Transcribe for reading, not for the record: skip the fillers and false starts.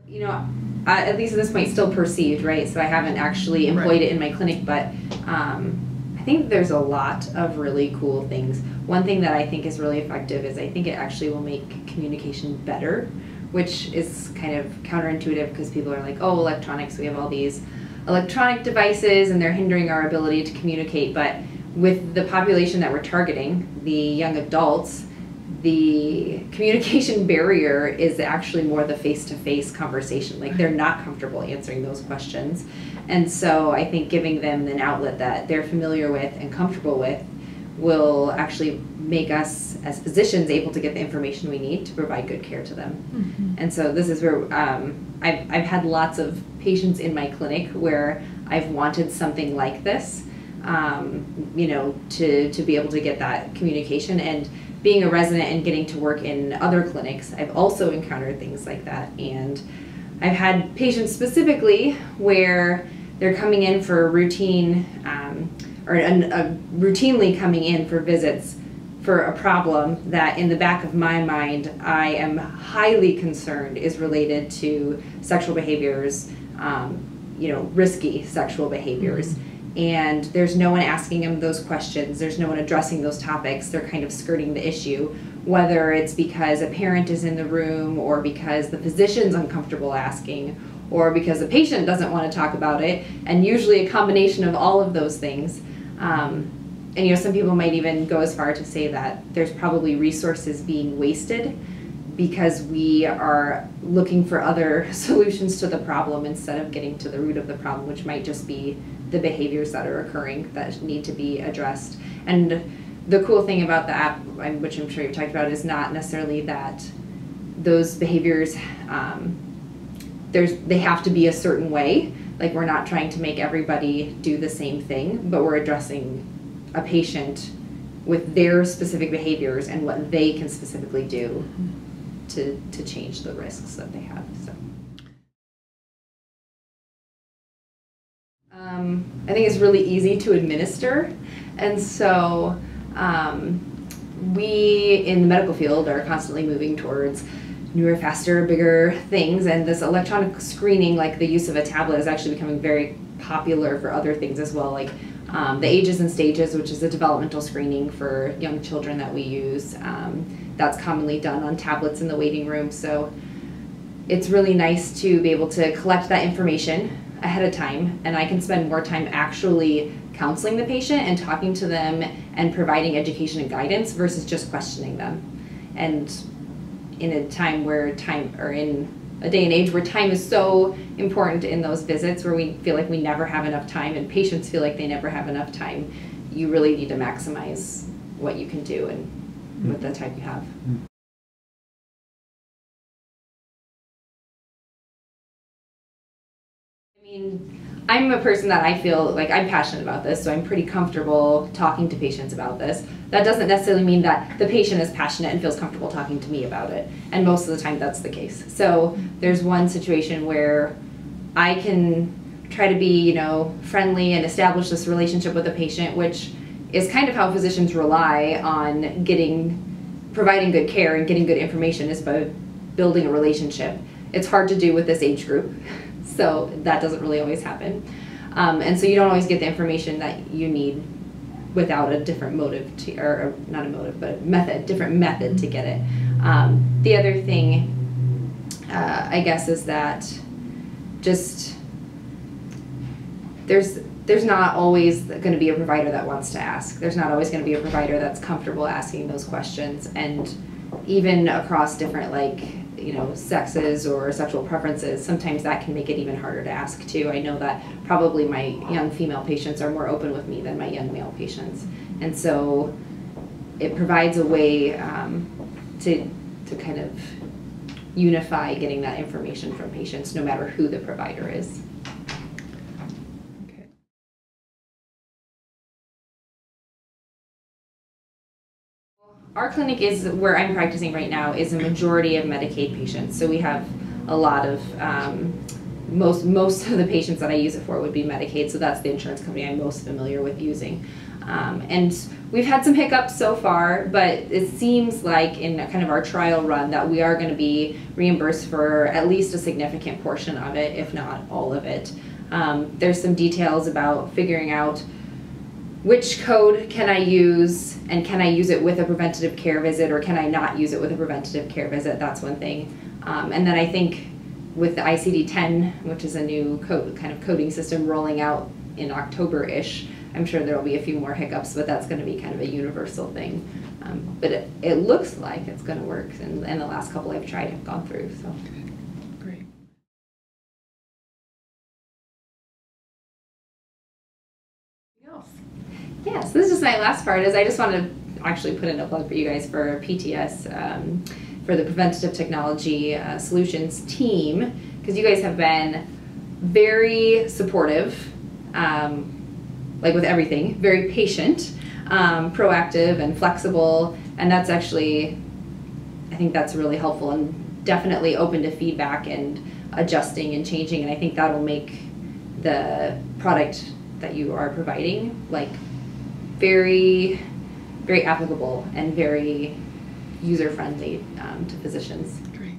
You know, at least at this point, still perceived, right? So I haven't actually employed it in my clinic, but I think there's a lot of really cool things. One thing that I think is really effective is I think it actually will make communication better, which is kind of counterintuitive because people are like, oh, electronics, we have all these electronic devices and they're hindering our ability to communicate. But with the population that we're targeting, the young adults, the communication barrier is actually more the face-to-face conversation. Like, they're not comfortable answering those questions. And so I think giving them an outlet that they're familiar with and comfortable with will actually make us as physicians able to get the information we need to provide good care to them. Mm-hmm. And so this is where I've had lots of patients in my clinic where I've wanted something like this, you know, to be able to get that communication. And being a resident and getting to work in other clinics, I've also encountered things like that. And I've had patients specifically where they're coming in for routine, routinely coming in for visits for a problem that in the back of my mind I am highly concerned is related to sexual behaviors, you know, risky sexual behaviors. Mm-hmm. And there's no one asking them those questions. There's no one addressing those topics. They're kind of skirting the issue, whether it's because a parent is in the room or because the physician's uncomfortable asking or because the patient doesn't want to talk about it, and usually a combination of all of those things. And you know, some people might even go as far to say that there's probably resources being wasted because we are looking for other solutions to the problem instead of getting to the root of the problem, which might just be the behaviors that are occurring that need to be addressed. And the cool thing about the app, which I'm sure you've talked about, is not necessarily that those behaviors, they have to be a certain way. Like, we're not trying to make everybody do the same thing, but we're addressing a patient with their specific behaviors and what they can specifically do to change the risks that they have. So. I think it's really easy to administer, and so we in the medical field are constantly moving towards newer, faster, bigger things, and this electronic screening, like the use of a tablet, is actually becoming very popular for other things as well, like the Ages and Stages, which is a developmental screening for young children that we use. That's commonly done on tablets in the waiting room, so it's really nice to be able to collect that information ahead of time, and I can spend more time actually counseling the patient and talking to them and providing education and guidance versus just questioning them. And in a time where in a day and age where time is so important in those visits, where we feel like we never have enough time and patients feel like they never have enough time, you really need to maximize what you can do and with the time you have. I mean, I'm a person that I feel like I'm passionate about this, so I'm pretty comfortable talking to patients about this. That doesn't necessarily mean that the patient is passionate and feels comfortable talking to me about it, and most of the time that's the case. So there's one situation where I can try to be, you know, friendly and establish this relationship with the patient, which is kind of how physicians rely on providing good care and getting good information, is by building a relationship. It's hard to do with this age group. So that doesn't really always happen. And so you don't always get the information that you need without a different motive, or not a motive, but a different method to get it. The other thing, I guess, is that just there's not always going to be a provider that wants to ask. There's not always going to be a provider that's comfortable asking those questions. And even across different, like, you know, sexes or sexual preferences, sometimes that can make it even harder to ask too. I know that probably my young female patients are more open with me than my young male patients, and so it provides a way to kind of unify getting that information from patients, no matter who the provider is. Our clinic is where I'm practicing right now is a majority of Medicaid patients. So we have a lot of most of the patients that I use it for would be Medicaid, so that's the insurance company I'm most familiar with using. And we've had some hiccups so far, but it seems like in kind of our trial run that we are going to be reimbursed for at least a significant portion of it, if not all of it. There's some details about figuring out which code can I use, and can I use it with a preventative care visit, or can I not use it with a preventative care visit? That's one thing. And then I think with the ICD-10, which is a new kind of coding system rolling out in October-ish, I'm sure there will be a few more hiccups, but that's going to be kind of a universal thing. But it looks like it's going to work, and the last couple I've tried have gone through. So. Great. Else? Yes, this is my last part. Is I just want to actually put in a plug for you guys for PTS, for the Preventative Technology Solutions team, because you guys have been very supportive. Like with everything, very patient, proactive, and flexible, and that's actually, I think that's really helpful, and definitely open to feedback and adjusting and changing, and I think that'll make the product that you are providing like very, very applicable and very user-friendly to physicians. Great.